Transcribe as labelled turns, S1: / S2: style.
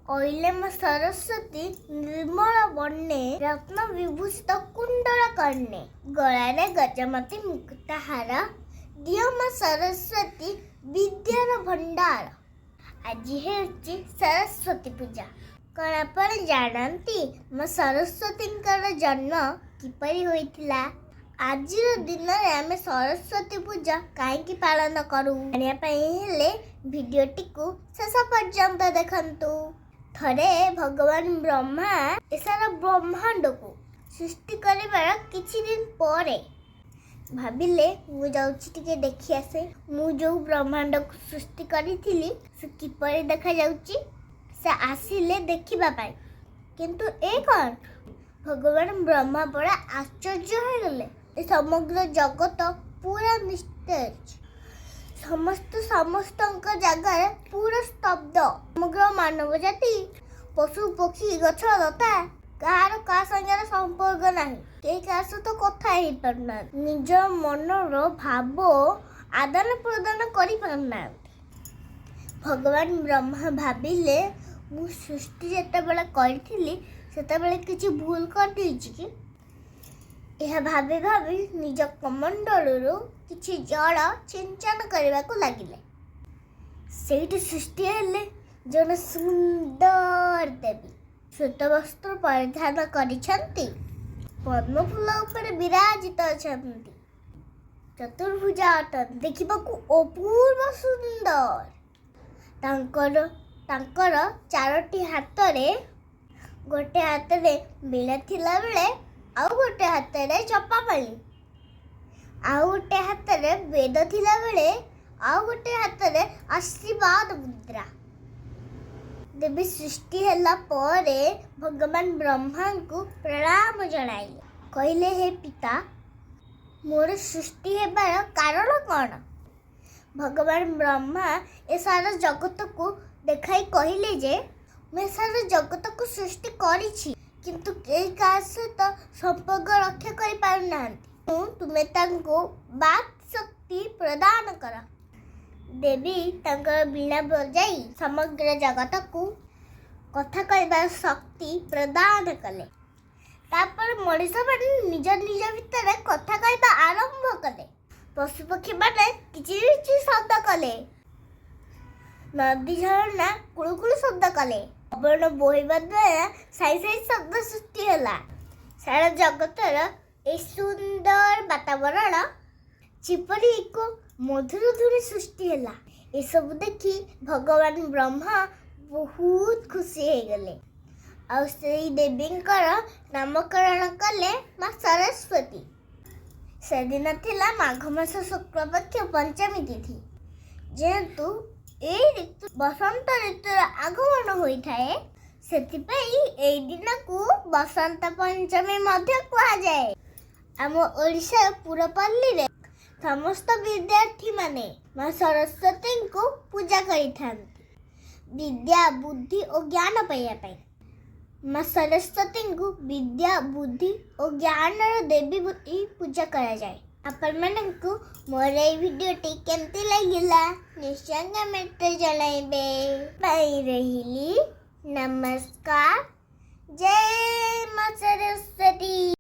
S1: ऐलेम सरस्वती निर्मल वर्णे रत्न विभूषित कुंडल कर्णे गलारे गजमती मुक्ताहार दियो मां सरस्वती विद्यार भंडार। आज हेउची सरस्वती पूजा। कौन आपण जानती मां सरस्वती जन्म किपरि होइथिला? आज दिन में आम सरस्वती पूजा कहीं पालन करूँ भिडियोटी को शेष पर्यंत देखंतु। थरे भगवान ब्रह्मा एसारा ब्रह्मांड को सृष्टि करिबार किछि दिन परे भाविले मु जाउछि टिके देखि आसे मु जो ब्रह्मांड को सृष्टि करिथिली से किपरि देखा जाउछि से आसिले देखिबा पाई। किंतु ए कोन भगवान ब्रह्मा बड़ा आश्चर्य हो गले। समग्र जगत पूरा निस्तेज समस्त जगह पूरा स्तब्ध। समग्र मानव जाति पशु पक्षी गछ लता कहार का संगे संपर्क नहीं के क्या तो कथा ही पारना निज मनर भाव आदान प्रदान करि पारना। भगवान ब्रह्मा भाविले मु सृष्टि जेतेबेले करथिली सेतेबेले किछि भूल कर देछि कि यह भाभी भाभी निज कमंडलू किछि जल सिंचन करने को लगिले। सेठी सृष्टि हेले जन सुंदर देवी श्वेत वस्त्र परिधान करिछंती पद्म फूल ऊपर विराजित अछंती चतुर्भुजा अटन देखिबाकू अपूर्व सुंदर। तांकर चारोटी हाथ रे गोटे हाथ रे बीड़ा थिला बेले आउ गोटे हाथ रे चपा पाली आउ गोटे हाथ रे वेद थिला बेले आउ गोटे हाथ रे आशीर्वाद मुद्रा। देवी सृष्टि हैला परे भगवान ब्रह्मा को प्रणाम जणाइले कहले हे पिता मोर सृष्टि हेबार कारण कौन? भगवान ब्रह्मा ए सारा जगत को देखाई कहले जे मैं सारा जगत को सृष्टि करिछि किंतु केही का सहित संपर्क रक्षा करि पारुनांती। तुमे तांको बात शक्ति प्रदान कर। देवी तांकर बीणा बजाई समग्र जगत को कथा कहबार शक्ति प्रदान कले। तापर मनीष माने निज निज भितर कथा कहबा आरंभ कले। पशु पक्षी माने किछि शब्द कले। नदी झरना कुळुकुळु शब्द कले। पवन बोहिबा द्वारा साई साई शब्द सृष्टि होला। सारा जगतर ए सुंदर वातावरण चिपरी एक मधुर ध्वनि सृष्टि होला। ए सब देखी भगवान ब्रह्मा बहुत खुशी हो गले और से देवींकर नामकरण कले मां सरस्वती। से दिन थिला माघ मास शुक्ल पक्ष पंचमी तिथि। जेहेतु ए ऋतु बसंत ऋतुर आगमन होइथाए सेतिपई ए दिन को बसंत पंचमी मध्य कहा जाए। आम ओडिशा पुरपल्ली रे समस्त विद्यार्थी माने मां सरस्वती को पूजा करिथांती विद्या बुद्धि और ज्ञान पाइया पाई। मां सरस्वती को विद्या बुद्धि और ज्ञान देवी बोली पूजा करा जाए। आपण मानकु मोर ए भिडियोटी केमती लागिला निश्चय कमेंट जणाइबे। पाई रहिली नमस्कार। जय मां सरस्वती।